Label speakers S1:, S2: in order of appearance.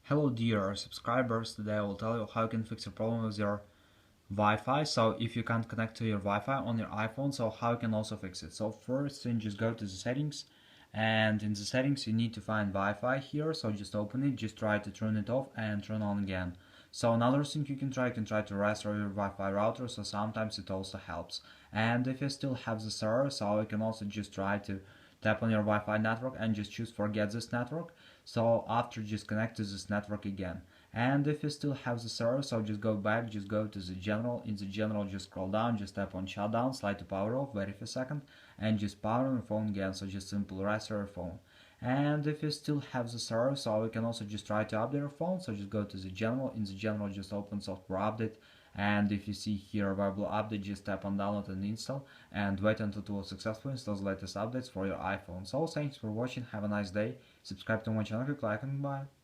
S1: Hello dear subscribers, today I will tell you how you can fix a problem with your Wi-Fi. So if you can't connect to your Wi-Fi on your iPhone, so how you can also fix it. So first thing, just go to the settings, and in the settings you need to find Wi-Fi here. So just open it, just try to turn it off and turn on again. So another thing you can try to restore your Wi-Fi router, so sometimes it also helps. And if you still have the error, so you can also just try to tap on your Wi-Fi network and just choose forget this network. So after, just connect to this network again. And if you still have the error, so just go back, just go to the general. In the general, just scroll down, just tap on shutdown, slide to power off, wait for a second, and just power on your phone again. So just simple restore your phone. And if you still have the error, so you can also just try to update your phone. So just go to the general. In the general, just open software update, and if you see here available update, just tap on download and install, and wait until it will successfully install the latest updates for your iPhone. So thanks for watching, have a nice day, subscribe to my channel, click like, and bye.